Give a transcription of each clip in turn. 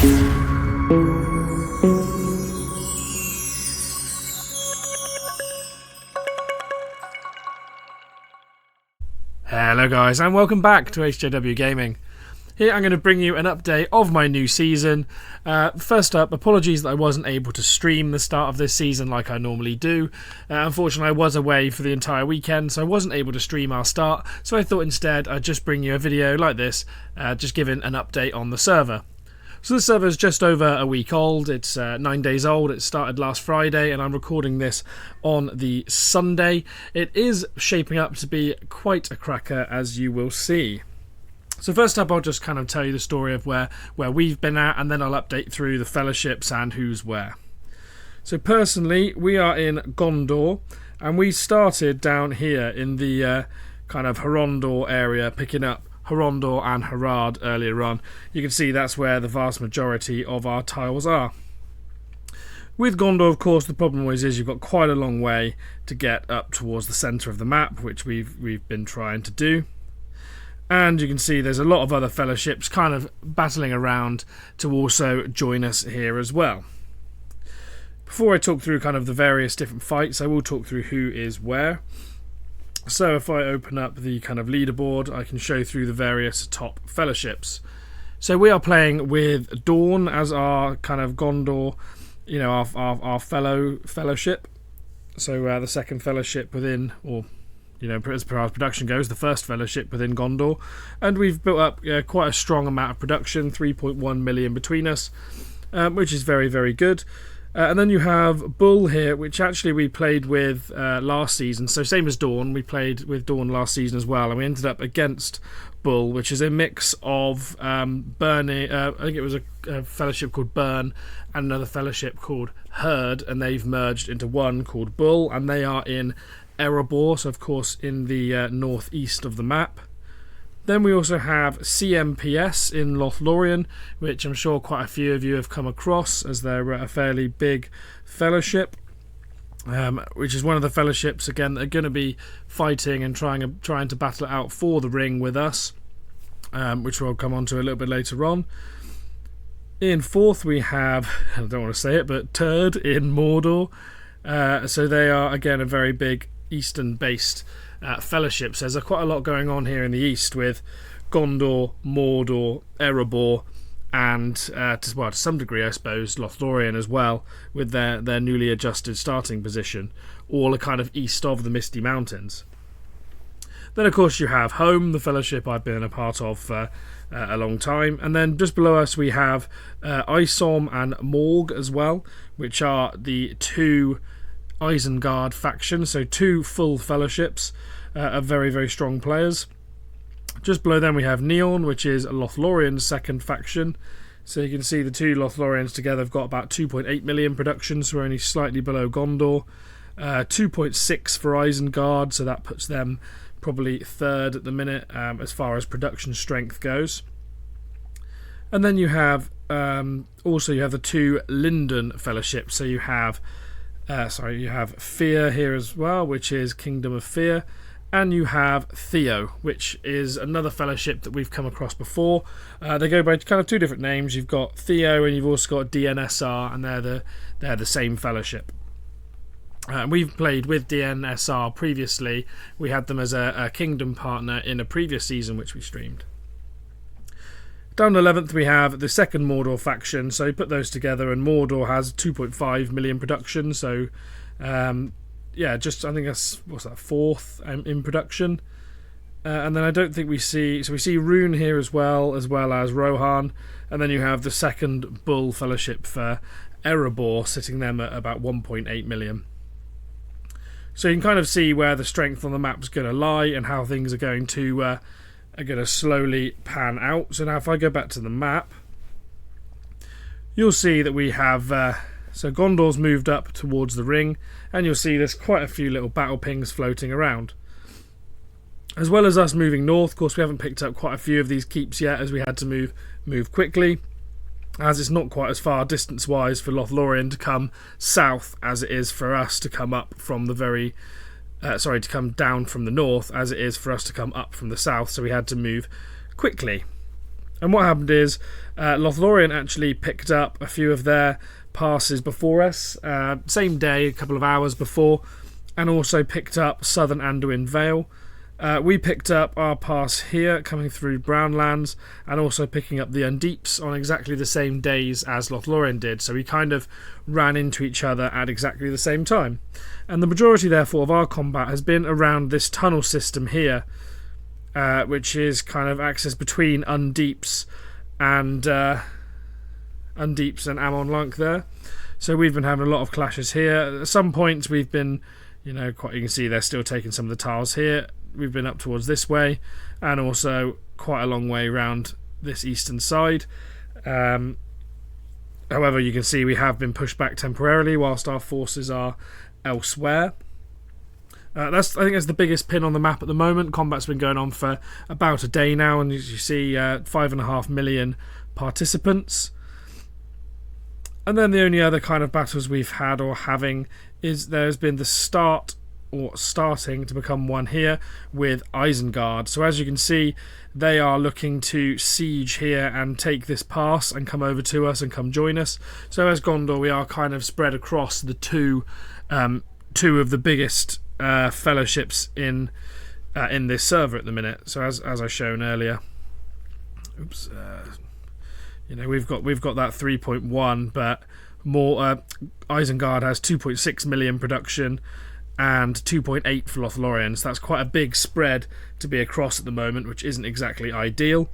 Hello guys, and welcome back to HJW Gaming. Here I'm going to bring you an update of my new season. First up, apologies that I wasn't able to stream the start of this season like I normally do. Unfortunately, I was away for the entire weekend, so I wasn't able to stream our start, so I thought instead I'd just bring you a video like this, just giving an update on the server. So the server is just over a week old. It's 9 days old. It started last Friday, and I'm recording this on the Sunday. It is shaping up to be quite a cracker, as you will see. So first up, I'll just kind of tell you the story of where we've been at, and then I'll update through the fellowships and who's where. So personally, we are in Gondor, and we started down here in the kind of Horondor area, picking up Horondor and Harad earlier on. You can see that's where the vast majority of our tiles are. With Gondor, of course, the problem always is you've got quite a long way to get up towards the centre of the map, which we've been trying to do. And you can see there's a lot of other fellowships kind of battling around to also join us here as well. Before I talk through kind of the various different fights, I will talk through who is where. So if I open up the kind of leaderboard, I can show through the various top fellowships. So we are playing with Dawn as our kind of Gondor, you know, our fellowship. So the second fellowship within, or you know, as far as production goes, the first fellowship within Gondor. And we've built up quite a strong amount of production, 3.1 million between us, which is very, very good. And then you have Bull here, which actually we played with last season. So same as Dawn, we played with Dawn last season as well, and we ended up against Bull, which is a mix of Burning. I think it was a fellowship called Burn and another fellowship called Herd, and they've merged into one called Bull, and they are in Erebor, so of course in the northeast of the map. Then we also have CMPS in Lothlorien, which I'm sure quite a few of you have come across, as they're a fairly big fellowship, which is one of the fellowships again that are going to be fighting and trying to battle it out for the ring with us, which we'll come on to a little bit later on. In fourth we have, I don't want to say it, but Turd in Mordor. So they are again a very big eastern-based fellowships. There's quite a lot going on here in the east with Gondor, Mordor, Erebor, and to some degree I suppose Lothlorien as well, with their newly adjusted starting position, all are kind of east of the Misty Mountains. Then of course you have Home, the fellowship I've been a part of for a long time, and then just below us we have Isom and Morg as well, which are the two Isengard factions, so two full fellowships of very, very strong players. Just below them we have Neon, which is Lothlorien's second faction. So you can see the two Lothloriens together have got about 2.8 million production, so we're only slightly below Gondor. 2.6 for Isengard, so that puts them probably third at the minute as far as production strength goes. And then you have also you have the two Linden fellowships, so you have Fear here as well, which is Kingdom of Fear, and you have Theo, which is another fellowship that we've come across before. They go by kind of two different names. You've got Theo and you've also got DNSR, and they're the same fellowship. We've played with DNSR previously. We had them as a Kingdom partner in a previous season which we streamed. Down 11th we have the second Mordor faction, so you put those together and Mordor has 2.5 million production, so just I think that's, what's that, fourth in production. And then I don't think we see Rune here as well as Rohan, and then you have the second Bull fellowship for Erebor sitting them at about 1.8 million. So you can kind of see where the strength on the map is going to lie and how things are going to slowly pan out. So now if I go back to the map, you'll see that we have so Gondor's moved up towards the ring, and you'll see there's quite a few little battle pings floating around. As well as us moving north, of course we haven't picked up quite a few of these keeps yet, as we had to move quickly, as it's not quite as far distance wise for Lothlorien to come south as it is for us to come up from the to come down from the north as it is for us to come up from the south, so we had to move quickly. And what happened is Lothlorien actually picked up a few of their passes before us, same day, a couple of hours before, and also picked up Southern Anduin Vale. We picked up our pass here, coming through Brownlands, and also picking up the Undeeps on exactly the same days as Lothlorien did. So we kind of ran into each other at exactly the same time. And the majority, therefore, of our combat has been around this tunnel system here, which is kind of access between Undeeps and Amon Lunk there. So we've been having a lot of clashes here. At some points we've been, you can see they're still taking some of the tiles here. We've been up towards this way, and also quite a long way around this eastern side. However, you can see we have been pushed back temporarily whilst our forces are elsewhere. I think that's the biggest pin on the map at the moment. Combat's been going on for about a day now, and as you see, 5.5 million participants. And then the only other kind of battles we've had or having is there's been the starting to become one here with Isengard. So as you can see, they are looking to siege here and take this pass and come over to us and come join us. So as Gondor, we are kind of spread across the two of the biggest fellowships in this server at the minute. So as I shown earlier, we've got that 3.1, but more Isengard has 2.6 million production and 2.8 for Lothlorien. So that's quite a big spread to be across at the moment, which isn't exactly ideal.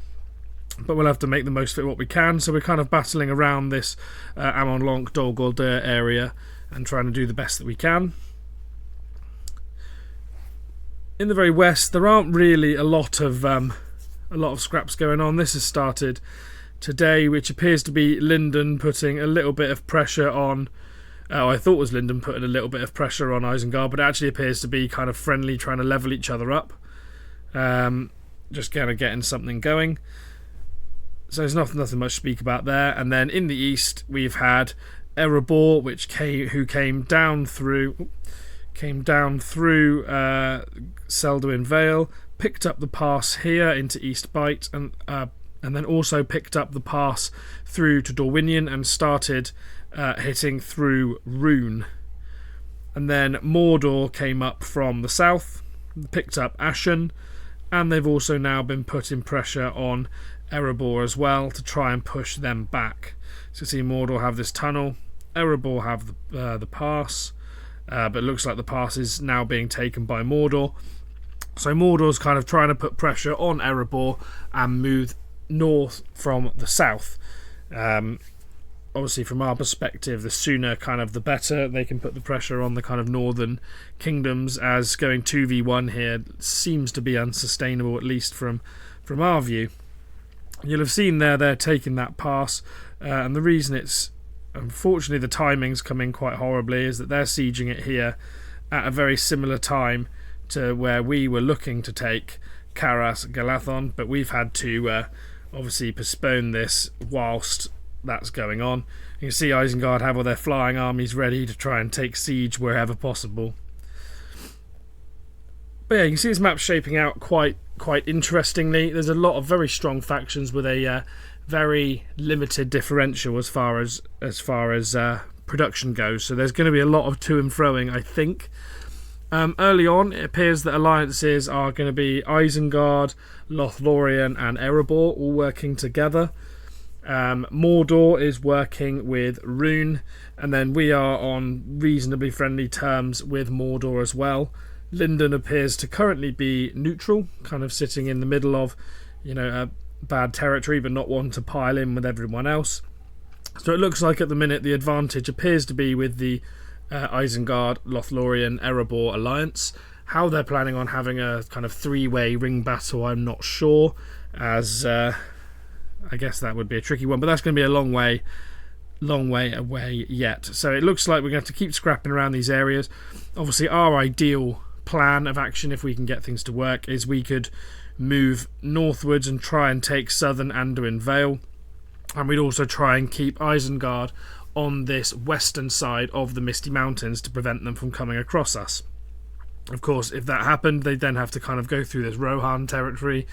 But we'll have to make the most of it what we can. So we're kind of battling around this Amon Lok Dol Guldur area and trying to do the best that we can. In the very west, there aren't really a lot of scraps going on. This has started today, which appears to be Lyndon putting a little bit of pressure on. I thought it was Lyndon putting a little bit of pressure on Isengard, but it actually appears to be kind of friendly, trying to level each other up. Just kind of getting something going. So there's nothing much to speak about there. And then in the east, we've had Erebor, who came down through Selduin Vale, picked up the pass here into East Bite, and then also picked up the pass through to Dorwinion and started hitting through Rune. And then Mordor came up from the south, picked up Ashen, and they've also now been putting pressure on Erebor as well to try and push them back. So you see Mordor have this tunnel, Erebor have the pass, but it looks like the pass is now being taken by Mordor. So Mordor's kind of trying to put pressure on Erebor and move north from the south. Obviously from our perspective, the sooner kind of the better. They can put the pressure on the kind of northern kingdoms, as going 2v1 here seems to be unsustainable, at least from our view. You'll have seen they're taking that pass, and the reason it's, unfortunately the timing's coming quite horribly, is that they're sieging it here at a very similar time to where we were looking to take Karas Galathon, but we've had to obviously postpone this whilst that's going on. You can see Isengard have all their flying armies ready to try and take siege wherever possible. But yeah, you can see this map shaping out quite interestingly. There's a lot of very strong factions with a very limited differential as far as production goes. So there's going to be a lot of to and froing, I think. Early on, it appears that alliances are going to be Isengard, Lothlorien and Erebor all working together. Mordor is working with Rune, and then we are on reasonably friendly terms with Mordor as well. Lyndon appears to currently be neutral, kind of sitting in the middle of, bad territory, but not one to pile in with everyone else. So it looks like at the minute the advantage appears to be with the Isengard, Lothlorien, Erebor alliance. How they're planning on having a kind of three-way ring battle, I'm not sure, as I guess that would be a tricky one, but that's going to be a long way away yet. So it looks like we're going to have to keep scrapping around these areas. Obviously our ideal plan of action, if we can get things to work, is we could move northwards and try and take Southern Anduin Vale, and we'd also try and keep Isengard on this western side of the Misty Mountains to prevent them from coming across us. Of course, if that happened, they'd then have to kind of go through this Rohan territory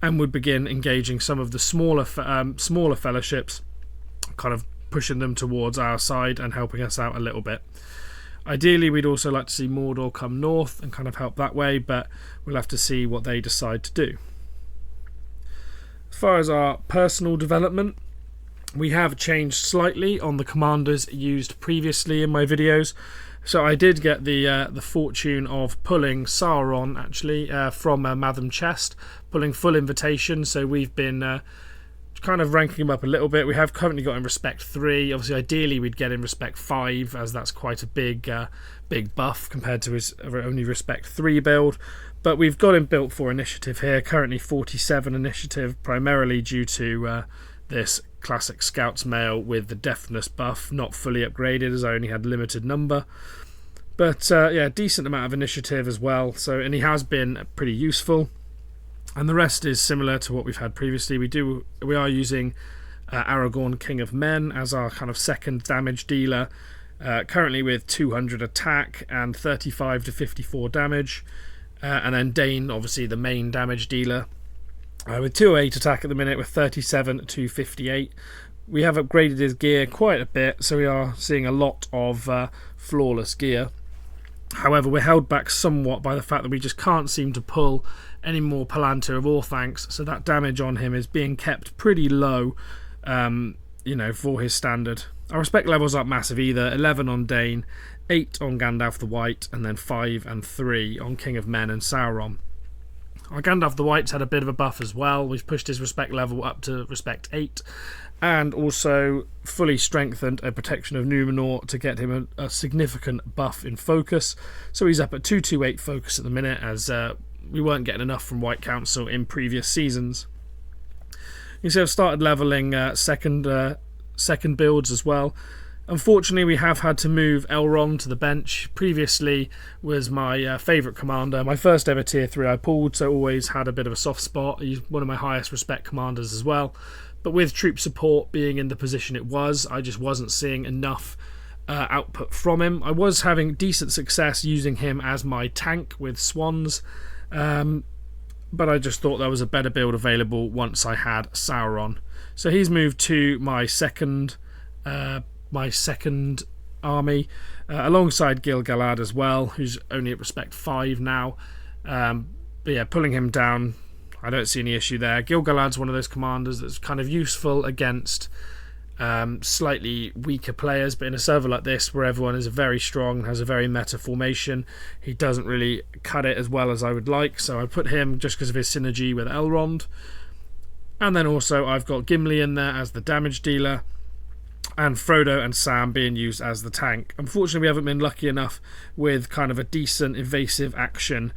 and would begin engaging some of the smaller fellowships, kind of pushing them towards our side and helping us out a little bit. Ideally, we'd also like to see Mordor come north and kind of help that way, but we'll have to see what they decide to do. As far as our personal development, we have changed slightly on the commanders used previously in my videos. So I did get the fortune of pulling Sauron, actually, from Matham Chest, pulling full invitation. So we've been kind of ranking him up a little bit. We have currently got in respect 3. Obviously, ideally, we'd get in respect 5, as that's quite a big buff compared to his only respect 3 build. But we've got him built for initiative here. Currently 47 initiative, primarily due to this classic Scouts Mail with the deafness buff, not fully upgraded as I only had limited number. But yeah, decent amount of initiative as well. So, and he has been pretty useful. And the rest is similar to what we've had previously. We are using Aragorn, King of Men, as our kind of second damage dealer, currently with 200 attack and 35 to 54 damage. And then Dane, obviously the main damage dealer, with 208 attack at the minute with 37 to 58. We have upgraded his gear quite a bit, so we are seeing a lot of flawless gear. However, we're held back somewhat by the fact that we just can't seem to pull any more Palantir of Orthancs, so that damage on him is being kept pretty low, for his standard. Our respect levels aren't massive either. 11 on Dane, 8 on Gandalf the White, and then 5 and 3 on King of Men and Sauron. Our Gandalf the White's had a bit of a buff as well. We've pushed his respect level up to respect 8, and also fully strengthened a protection of Numenor to get him a significant buff in focus. So he's up at 228 focus at the minute, as we weren't getting enough from White Council in previous seasons. You see, I've started leveling second builds as well. Unfortunately, we have had to move Elrond to the bench. Previously was my favourite commander, my first ever tier 3 I pulled, so always had a bit of a soft spot. He's one of my highest respect commanders as well. But with troop support being in the position it was, I just wasn't seeing enough output from him. I was having decent success using him as my tank with swans, but I just thought there was a better build available once I had Sauron. So he's moved to my second army, alongside Gil-galad as well, who's only at respect 5 now. But yeah, pulling him down, I don't see any issue there. Gil-galad's one of those commanders that's kind of useful against slightly weaker players, but in a server like this where everyone is very strong and has a very meta formation, he doesn't really cut it as well as I would like, so I put him just because of his synergy with Elrond. And then also I've got Gimli in there as the damage dealer, and Frodo and Sam being used as the tank. Unfortunately, we haven't been lucky enough with kind of a decent evasive action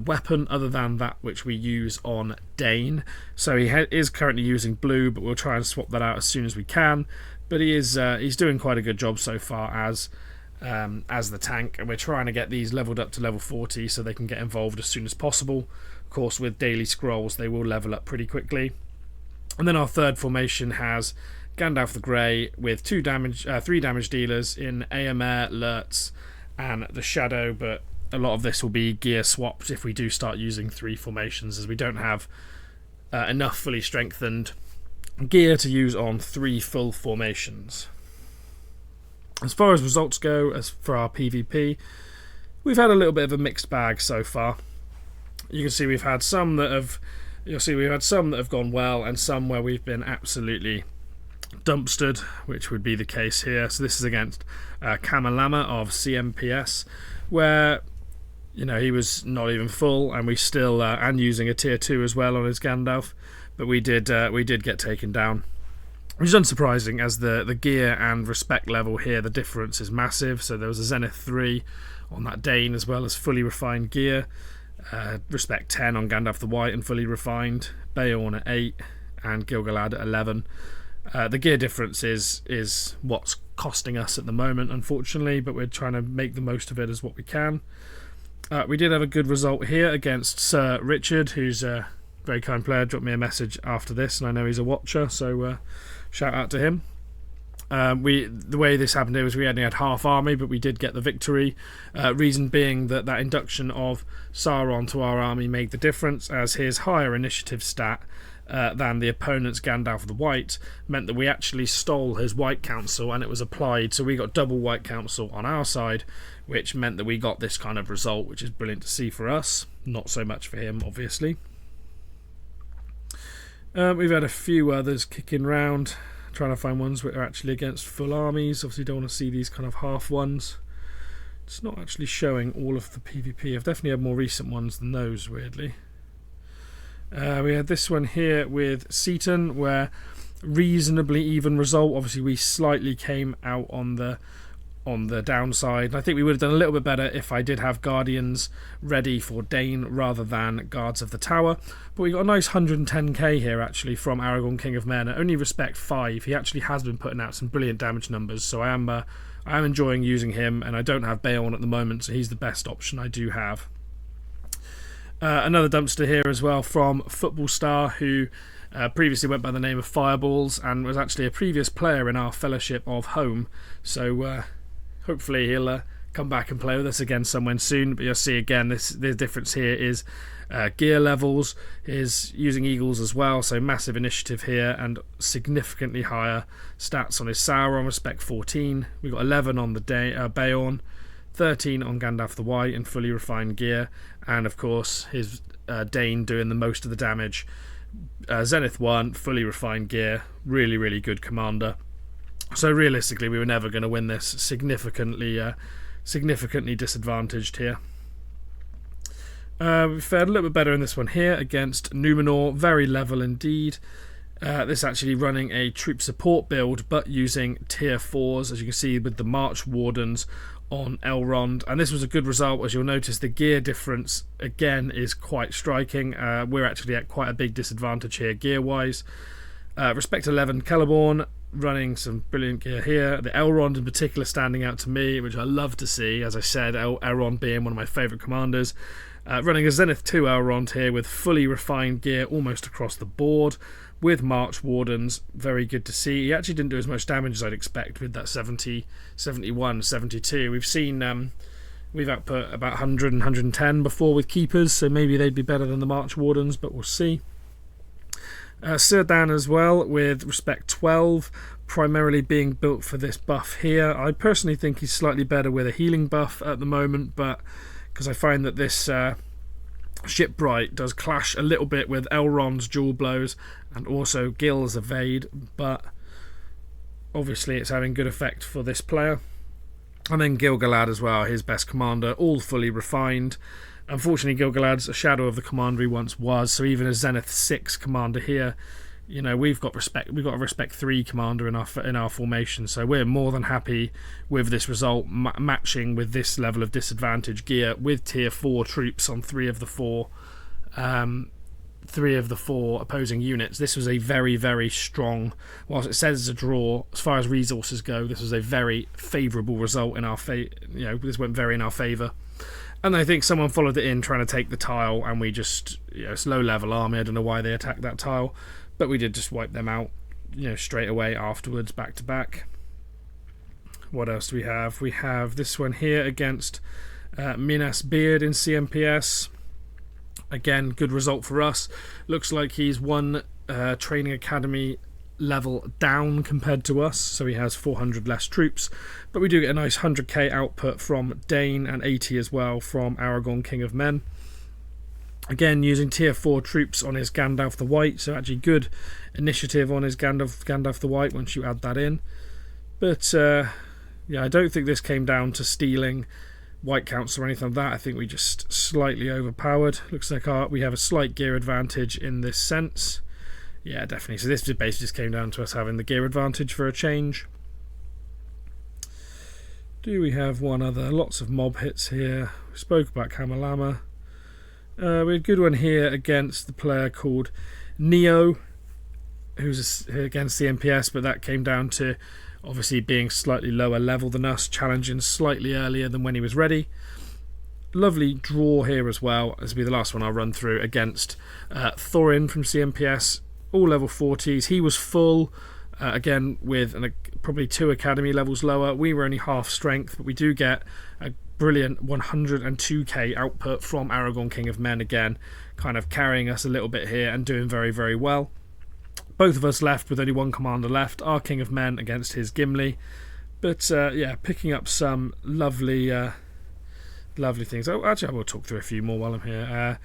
weapon other than that which we use on Dane. So he is currently using blue, but we'll try and swap that out as soon as we can. But he is he's doing quite a good job so far as the tank, and we're trying to get these leveled up to level 40 so they can get involved as soon as possible. Of course, with daily scrolls, they will level up pretty quickly. And then our third formation has Gandalf the Grey with 3 damage dealers in Éomer, Lurtz, and the Shadow, but a lot of this will be gear swapped if we do start using 3 formations, as we don't have enough fully strengthened gear to use on 3 full formations. As far as results go, as for our PvP, we've had a little bit of a mixed bag so far. You can see we've had some that have gone well, and some where we've been absolutely dumpstered, which would be the case here. So this is against Kamalama of CMPS, where he was not even full, and we still and using a tier 2 as well on his Gandalf, but we did get taken down, which is unsurprising, as the gear and respect level here, the difference is massive. So there was a Zenith 3 on that Dane, as well as fully refined gear, respect 10 on Gandalf the White and fully refined, Beorn at 8 and Gil-galad at 11. The gear difference is what's costing us at the moment, unfortunately, but we're trying to make the most of it as what we can. We did have a good result here against Sir Richard, who's a very kind player. Dropped me a message after this, and I know he's a watcher, so shout out to him. The way this happened here was we only had half army, but we did get the victory. Reason being that induction of Sauron to our army made the difference, as his higher initiative stat than the opponent's Gandalf the White meant that we actually stole his White Council, and it was applied, so we got double White Council on our side, which meant that we got this kind of result, which is brilliant to see for us. Not so much for him, obviously. We've had a few others kicking round, trying to find ones that are actually against full armies. Obviously don't want to see these kind of half ones. It's not actually showing all of the PvP. I've definitely had more recent ones than those, weirdly. We had this one here with Seaton, where reasonably even result. Obviously we slightly came out on the downside. I think we would have done a little bit better if I did have Guardians ready for Dane rather than Guards of the Tower. But we got a nice 110k here actually from Aragorn, King of Men. At only respect 5. He actually has been putting out some brilliant damage numbers, so I am enjoying using him, and I don't have Beorn at the moment, so he's the best option I do have. Another dumpster here as well from Football Star, who previously went by the name of Fireballs and was actually a previous player in our Fellowship of Home, so hopefully he'll come back and play with us again somewhere soon. But you'll see again, the difference here is gear levels. Is using Eagles as well, so massive initiative here and significantly higher stats on his Sauron, respect 14. We got 11 on the Beorn, 13 on Gandalf the White in fully refined gear, and of course his Dane doing the most of the damage. Zenith 1, fully refined gear, really good commander. So realistically we were never going to win this, significantly disadvantaged here. We fared a little bit better in this one here against Numenor, very level indeed. This actually running a troop support build but using tier 4s, as you can see with the March Wardens on Elrond, and this was a good result. As you'll notice, the gear difference again is quite striking. We're actually at quite a big disadvantage here gear wise. Respect 11 Celeborn running some brilliant gear here. The Elrond in particular standing out to me, which I love to see. As I said, Elrond being one of my favourite commanders. Running a Zenith 2 Elrond here with fully refined gear almost across the board with March Wardens. Very good to see. He actually didn't do as much damage as I'd expect with that 70, 71, 72. We've seen we've output about 100 and 110 before with Keepers, so maybe they'd be better than the March Wardens, but we'll see. Sirdan as well with respect 12, primarily being built for this buff here. I personally think he's slightly better with a healing buff at the moment, but because I find that this Shipwright does clash a little bit with Elrond's dual blows and also Gil's evade, but obviously it's having good effect for this player. And then Gil-galad as well, his best commander, all fully refined. Unfortunately, Gil-galad's a shadow of the commander he once was, so even a Zenith 6 commander here, you know, we've got a respect 3 commander in our formation, so we're more than happy with this result, matching with this level of disadvantage gear with tier 4 troops on 3 of the 4 opposing units. This was a very strong, whilst it says it's a draw, as far as resources go, this was a very favourable result in our this went very in our favour. And I think someone followed it in trying to take the tile, and we just, it's low level army. I don't know why they attacked that tile, but we did just wipe them out, straight away afterwards, back to back. What else do we have? We have this one here against Minas Beard in CMPS. Again, good result for us. Looks like he's one training academy level down compared to us, so he has 400 less troops, but we do get a nice 100k output from Dane and 80 as well from Aragorn, King of Men. Again, using tier 4 troops on his Gandalf the White, so actually good initiative on his Gandalf the White once you add that in. But yeah, I don't think this came down to stealing White Council or anything like that. I think we just slightly overpowered. Looks like we have a slight gear advantage in this sense. Yeah, definitely. So this basically just came down to us having the gear advantage for a change. Do we have one other? Lots of mob hits here. We spoke about Kamalama. We had a good one here against the player called Neo, who's against the MPS, but that came down to obviously being slightly lower level than us, challenging slightly earlier than when he was ready. Lovely draw here as well. This will be the last one I'll run through against Thorin from CMPS. All level 40s. He was full, again with probably 2 academy levels lower. We were only half strength, but we do get a brilliant 102k output from Aragorn, King of Men, again, kind of carrying us a little bit here and doing very, very well. Both of us left with only 1 commander left, our King of Men against his Gimli. But yeah, picking up some lovely things. Oh, actually, I will talk through a few more while I'm here.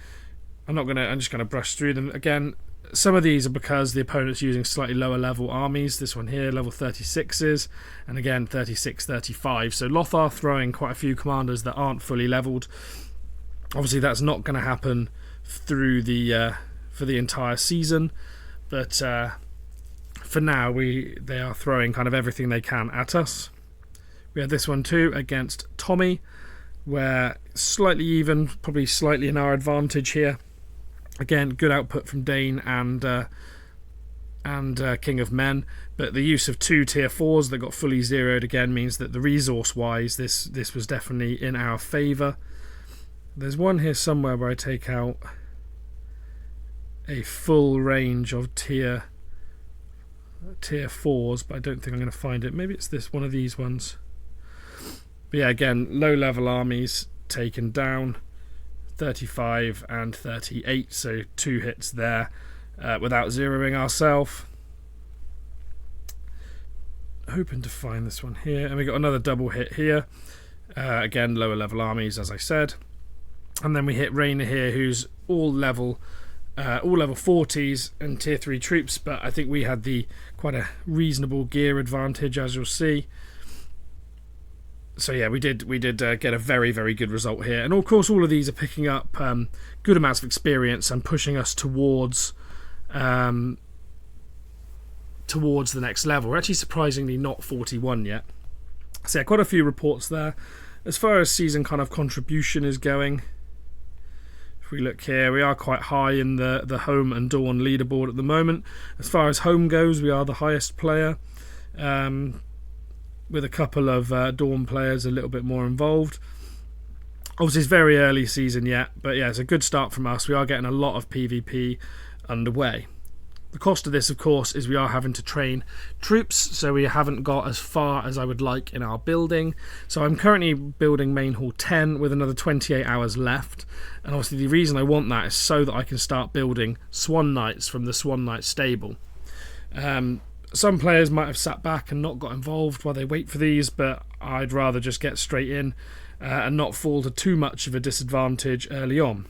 I'm just gonna brush through them again. Some of these are because the opponent's using slightly lower level armies. This one here, level 36s, and again 36, 35. So LOTR throwing quite a few commanders that aren't fully leveled. Obviously, that's not going to happen through the for the entire season, but for now, they are throwing kind of everything they can at us. We had this one too against Tommy, where slightly even, probably slightly in our advantage here. Again, good output from Dane and King of Men, but the use of 2 tier 4s that got fully zeroed again means that the resource-wise, this was definitely in our favour. There's one here somewhere where I take out a full range of tier 4s, but I don't think I'm going to find it. Maybe it's one of these ones. But yeah, again, low-level armies taken down. 35 and 38, so 2 hits there without zeroing ourselves. Hoping to find this one here, and we got another double hit here. Again, lower level armies, as I said, and then we hit Rainer here, who's all level 40s and tier 3 troops, but I think we had quite a reasonable gear advantage, as you'll see. So yeah, we did get a very, very good result here, and of course all of these are picking up good amounts of experience and pushing us towards the next level. We're actually surprisingly not 41 yet. So yeah, quite a few reports there. As far as season kind of contribution is going, if we look here, we are quite high in the home and Dawn leaderboard at the moment. As far as home goes, we are the highest player. With a couple of Dawn players a little bit more involved. Obviously, it's very early season yet, but yeah, it's a good start from us. We are getting a lot of PvP underway. The cost of this, of course, is we are having to train troops, so we haven't got as far as I would like in our building. So I'm currently building Main Hall 10 with another 28 hours left, and obviously the reason I want that is so that I can start building Swan Knights from the Swan Knight stable. Some players might have sat back and not got involved while they wait for these, but I'd rather just get straight in and not fall to too much of a disadvantage early on.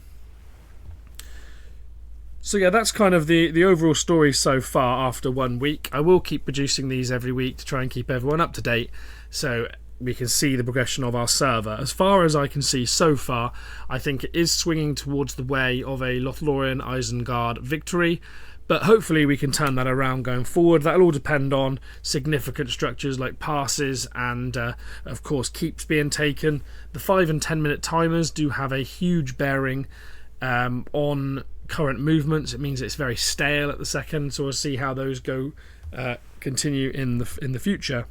So yeah, that's kind of the overall story so far after 1 week. I will keep producing these every week to try and keep everyone up to date, so we can see the progression of our server. As far as I can see so far, I think it is swinging towards the way of a Lothlorien Isengard victory. But hopefully we can turn that around going forward. That'll all depend on significant structures like passes and, of course, keeps being taken. The 5 and 10 minute timers do have a huge bearing on current movements. It means it's very stale at the second, so we'll see how those continue in the future.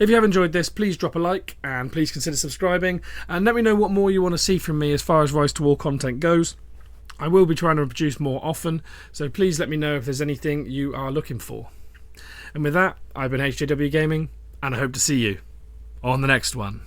If you have enjoyed this, please drop a like and please consider subscribing. And let me know what more you want to see from me as far as Rise to War content goes. I will be trying to produce more often, so please let me know if there's anything you are looking for. And with that, I've been HJW Gaming, and I hope to see you on the next one.